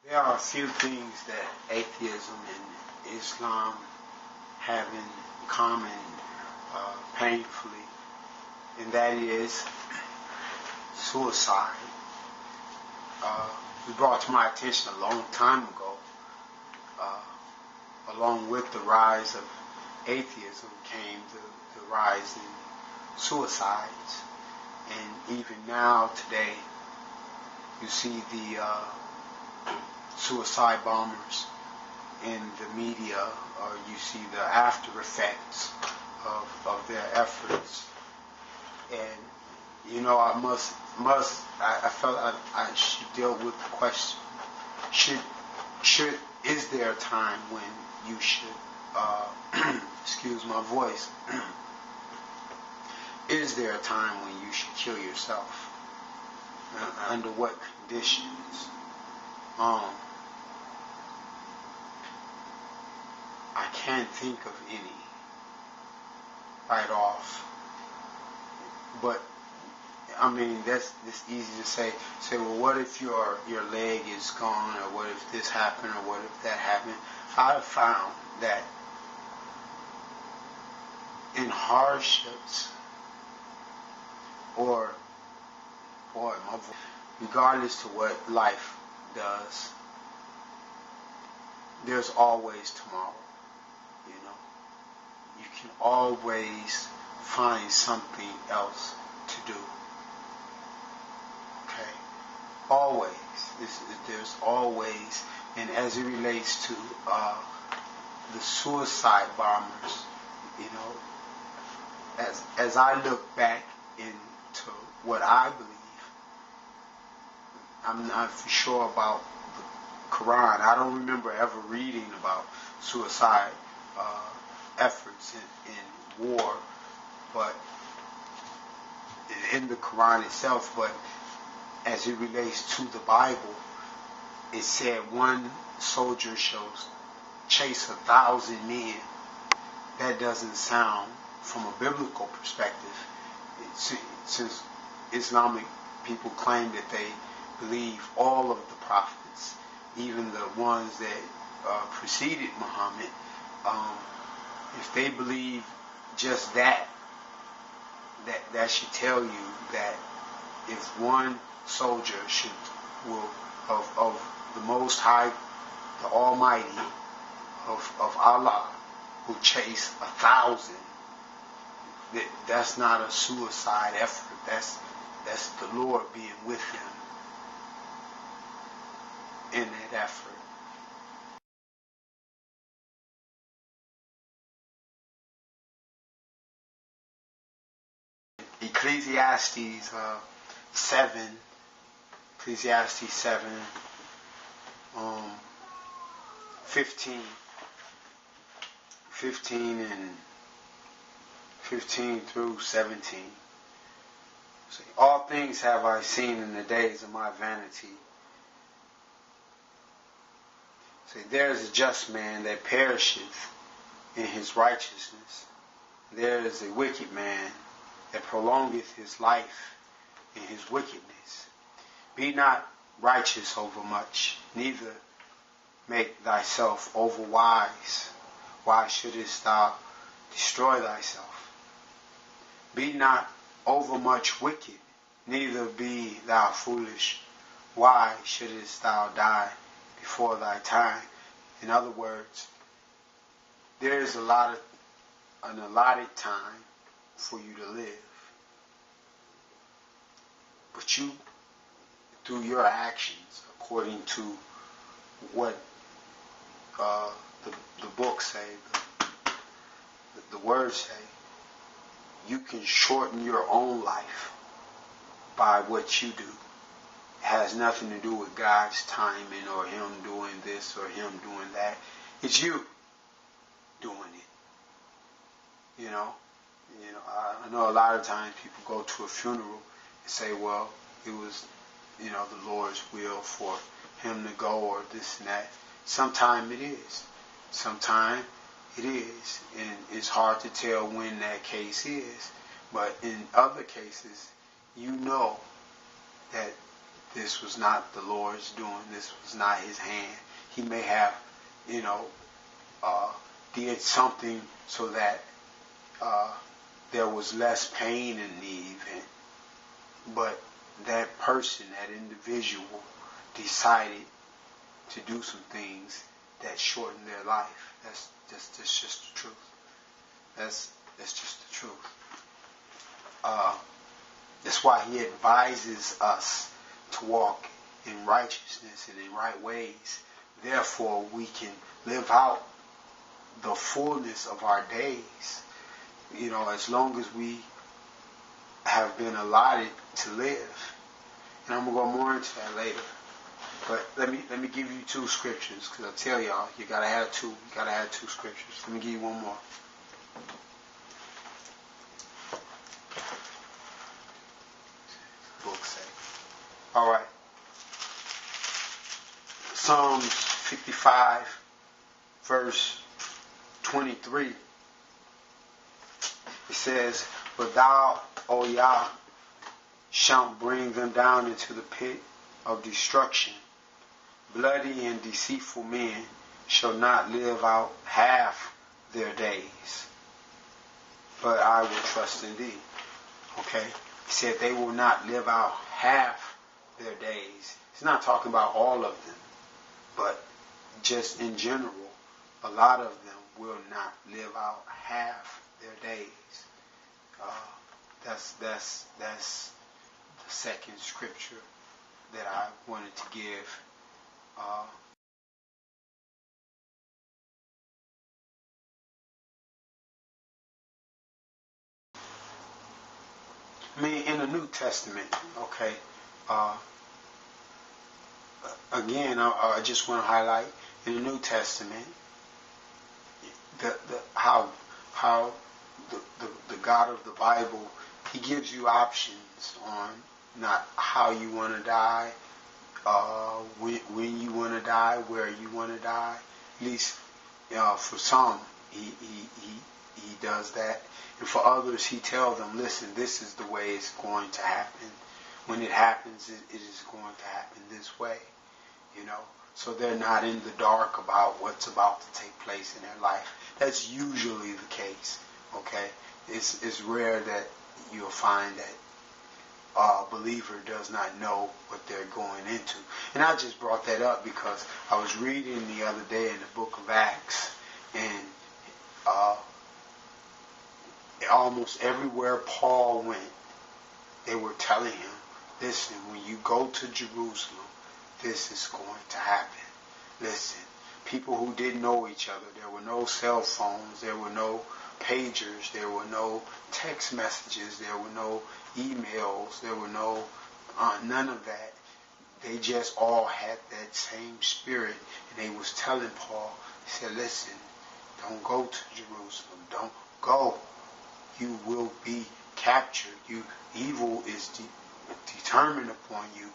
There are a few things that atheism and Islam have in common painfully, and that is suicide. It was brought to my attention a long time ago, along with the rise of atheism came the rise in suicides. And even now, today, you see the suicide bombers in the media, or you see the after effects of their efforts. And I felt I should deal with the question: is there a time when you should excuse my voice? Is there a time when you should kill yourself? Under what conditions? I can't think of any right off. But I mean, that's easy to say. Say, well, what if your leg is gone, or what if this happened, or what if that happened? I've found that in hardships, or regardless to what life does, there's always tomorrow. You know, you can always find something else to do. Okay, always. There's always, and as it relates to the suicide bombers, you know, as I look back into what I believe, I'm not for sure about the Quran. I don't remember ever reading about suicide efforts in war, but in the Quran itself. But as it relates to the Bible, it said one soldier shall chase 1,000 men. That doesn't sound, from a biblical perspective, since Islamic people claim that they believe all of the prophets, even the ones that preceded Muhammad, if they believe just that should tell you that if one soldier of the Most High, the Almighty, of Allah, will chase 1,000, that's not a suicide effort. That's the Lord being with him in that effort. Ecclesiastes 7, 15 through 17. See, all things have I seen in the days of my vanity. See, there is a just man that perisheth in his righteousness. There is a wicked man that prolongeth his life in his wickedness. Be not righteous over much, neither make thyself over wise. Why shouldest thou destroy thyself? Be not overmuch wicked, neither be thou foolish. Why shouldest thou die before thy time? In other words, there is an allotted time for you to live. But you, through your actions, according to what the books say, the words say, you can shorten your own life by what you do. It has nothing to do with God's timing or him doing this or him doing that. It's you doing it. You know, I know a lot of times people go to a funeral and say, well, it was, the Lord's will for him to go, or this and that. Sometimes it is. Sometimes it is. And it's hard to tell when that case is. But in other cases, you know that this was not the Lord's doing. This was not his hand. He may have, did something so that there was less pain in the event. But that person, that individual, decided to do some things that shortened their life. That's just the truth. That's just the truth. That's why he advises us to walk in righteousness and in right ways. Therefore, we can live out the fullness of our days. As long as we have been allotted to live. And I'm going to go more into that later. But let me give you two scriptures, because I tell y'all, you got to have two. You got to have two scriptures. Let me give you one more. Book say. All right. Psalms 55, verse 23. It says, "But thou, O Yah, shalt bring them down into the pit of destruction. Bloody and deceitful men shall not live out half their days. But I will trust in thee." Okay? He said they will not live out half their days. He's not talking about all of them, but just in general, a lot of them will not live out half their days. That's the second scripture that I wanted to give. In the New Testament, okay. Again, I just want to highlight in the New Testament how the God of the Bible, he gives you options on not how you want to die, when you want to die, where you want to die. At least for some, he does that. And for others, he tells them, listen, this is the way it's going to happen. When it happens, it is going to happen this way. So they're not in the dark about what's about to take place in their life. That's usually the case. Okay? It's rare that you'll find that a believer does not know what they're going into. And I just brought that up because I was reading the other day in the book of Acts, and almost everywhere Paul went, they were telling him, listen, when you go to Jerusalem, this is going to happen. Listen, people who didn't know each other, there were no cell phones, there were no pagers, there were no text messages, there were no emails, there were no none of that. They just all had that same spirit, and they was telling Paul, he said, listen, don't go to Jerusalem, don't go. You will be captured. Evil is determined upon you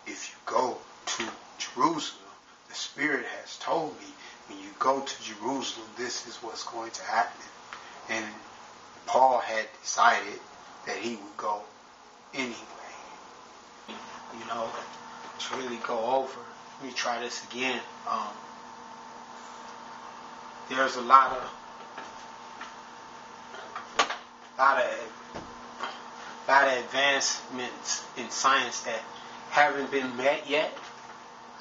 if you go to Jerusalem. The Spirit has told me, when you go to Jerusalem, this is what's going to happen. And Paul had decided that he would go anyway. To really go over. Let me try this again. There's a lot of advancements in science that haven't been met yet.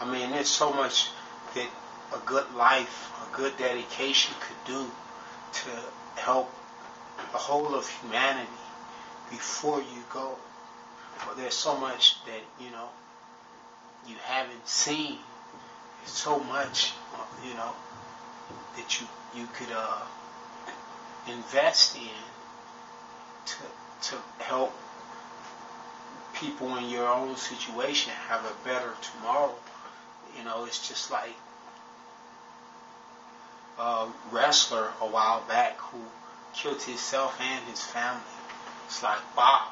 There's so much that a good life, a good dedication could do to help the whole of humanity before you go. But there's so much that, you haven't seen. There's so much, that you could invest in to help people in your own situation have a better tomorrow. It's just like a wrestler a while back who killed himself and his family. It's like, wow,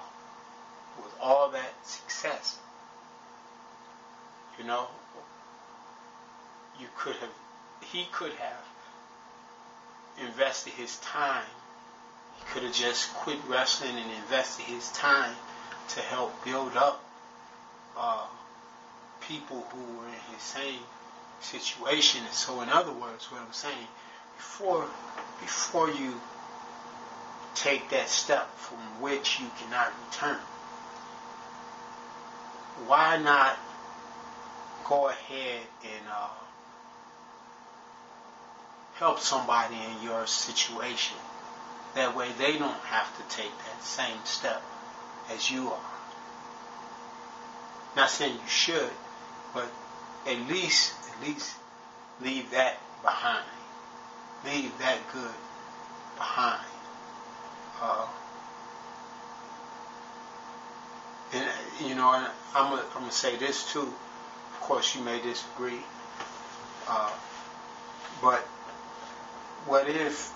with all that success, he could have invested his time. He could have just quit wrestling and invested his time to help build up people who were in his same situation. And so in other words, what I'm saying, before you take that step from which you cannot return, why not go ahead and help somebody in your situation? That way they don't have to take that same step as you are. Not saying you should, but at least leave that behind. Leave that good behind. And you know, and I'm gonna say this too. Of course, you may disagree, but what if,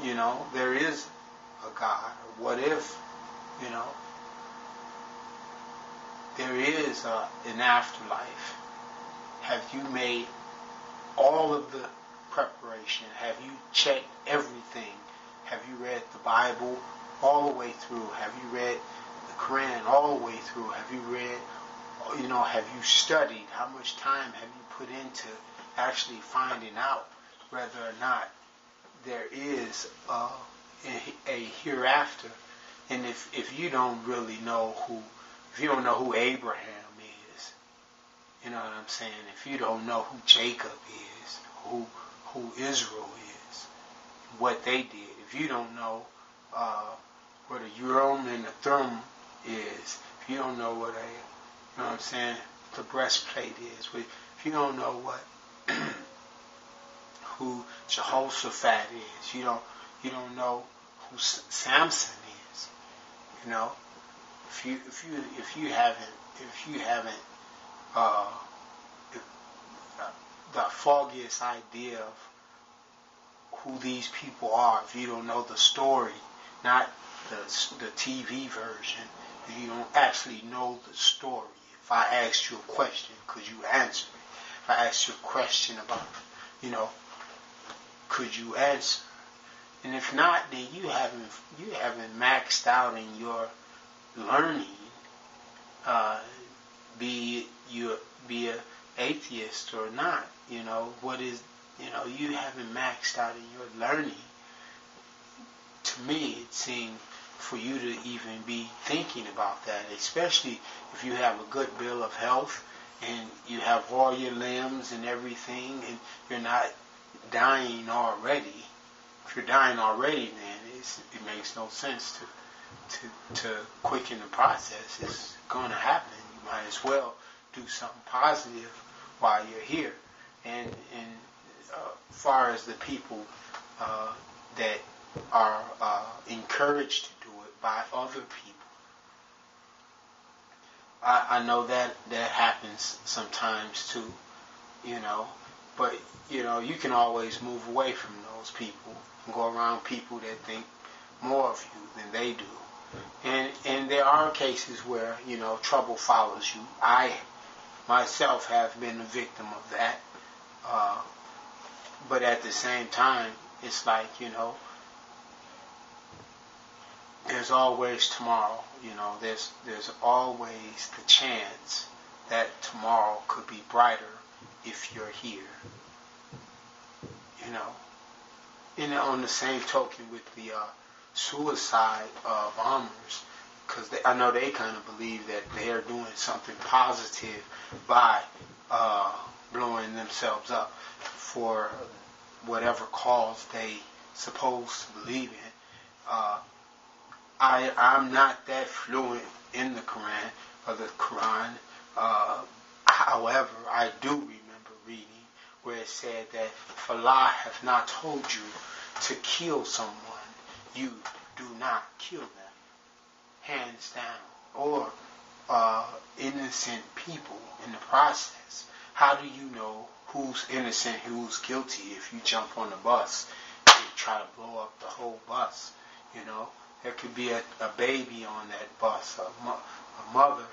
you know, there is a God? Or what if, you know, there is an afterlife? Have you made all of the preparation? Have you checked everything? Have you read the Bible all the way through? Have you read the Quran all the way through? Have you read, you know, have you studied? How much time have you put into actually finding out whether or not there is a hereafter? And if you don't really know if you don't know who Abraham is, you know what I'm saying? If you don't know who Jacob is, who Israel is, what they did, if you don't know what a Urim and a Thummim is, if you don't know what you know what I'm saying, the breastplate is, if you don't know what who Jehoshaphat is, you don't know who Samson is, you know, if you haven't the foggiest idea of who these people are, if you don't know the story, not the TV version, if you don't actually know the story. If I asked you a question, could you answer it? If I asked you a question about, you know, could you answer? And if not, then you haven't maxed out in your learning. Be an atheist or not, you know, you haven't maxed out in your learning. To me, it seemed for you to even be thinking about that, especially if you have a good bill of health and you have all your limbs and everything, and you're not dying already. If you're dying already, then it makes no sense to quicken the process. It's going to happen. You might as well do something positive while you're here. And far as the people that are encouraged to do it by other people, I know that happens sometimes too, you know. But, you know, you can always move away from those people and go around people that think more of you than they do. And there are cases where, you know, trouble follows you. I myself have been a victim of that. But at the same time, it's like, you know, there's always tomorrow. You know, there's always the chance that tomorrow could be brighter if you're here. You know. And on the same token with the suicide bombers, because I know they kind of believe that they're doing something positive by blowing themselves up for whatever cause they supposed to believe in. I'm not that fluent in the Quran or the Quran. However, I do remember reading where it said that if Allah have not told you to kill someone, you do not kill them, hands down, or innocent people in the process. How do you know who's innocent, who's guilty if you jump on the bus and try to blow up the whole bus? You know, there could be a baby on that bus, a mother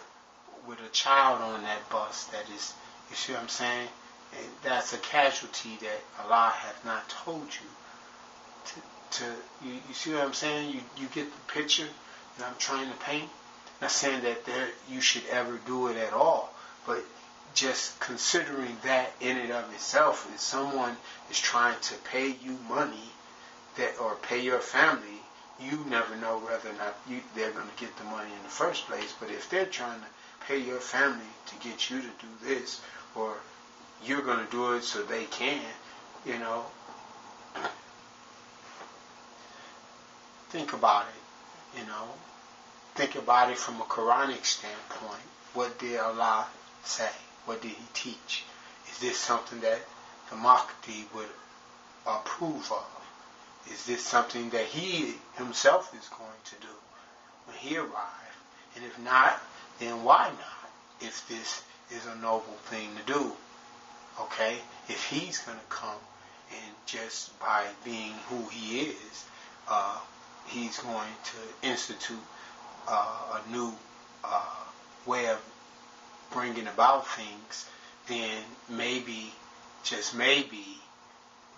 with a child on that bus that is, you see what I'm saying? And that's a casualty that Allah has not told you you see what I'm saying? You get the picture that I'm trying to paint? not saying that you should ever do it at all, but just considering that in and of itself, if someone is trying to pay you money or pay your family, you never know whether or not they're going to get the money in the first place. But if they're trying to pay your family to get you to do this, or you're going to do it so they can, think about it, Think about it from a Quranic standpoint. What did Allah say? What did He teach? Is this something that the Mahdi would approve of? Is this something that He Himself is going to do when He arrives? And if not, then why not? If this is a noble thing to do, okay? If He's going to come and just by being who He is, He's going to institute a new way of bringing about things, then maybe, just maybe,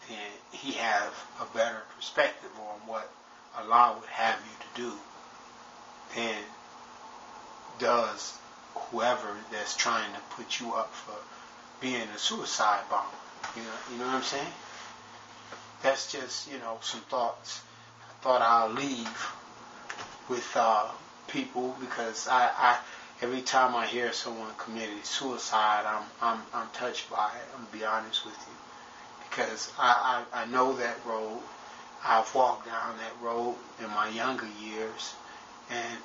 then He have a better perspective on what Allah would have you to do than does whoever that's trying to put you up for being a suicide bomber. You know what I'm saying? That's just, some thoughts I thought I'll leave with people, because I every time I hear someone committed suicide, I'm touched by it. I'm gonna be honest with you, because I know that road. I've walked down that road in my younger years, and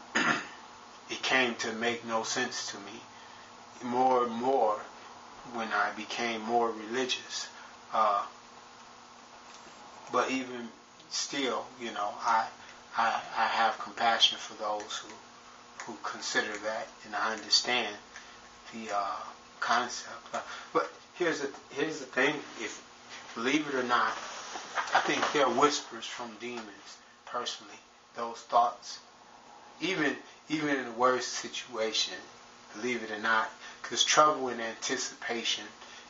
it came to make no sense to me. More and more when I became more religious, but even still, I have compassion for those who consider that, and I understand the concept. But here's the thing: if, believe it or not, I think they're whispers from demons. Personally, those thoughts, even in the worst situation, believe it or not, because trouble in anticipation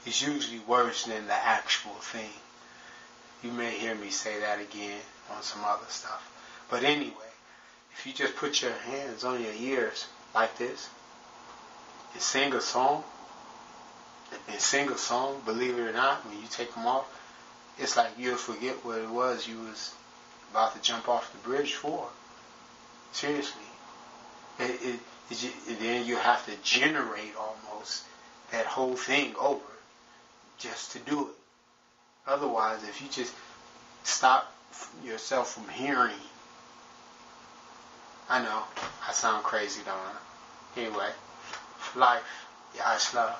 is usually worse than the actual thing. You may hear me say that again on some other stuff. But anyway, if you just put your hands on your ears like this and sing a song, believe it or not, when you take them off, it's like you'll forget what it was you was about to jump off the bridge for. Seriously. Then you have to generate almost that whole thing over just to do it. Otherwise, if you just stop yourself from hearing, I know, I sound crazy, don't I? Anyway, life, yeah, it's love.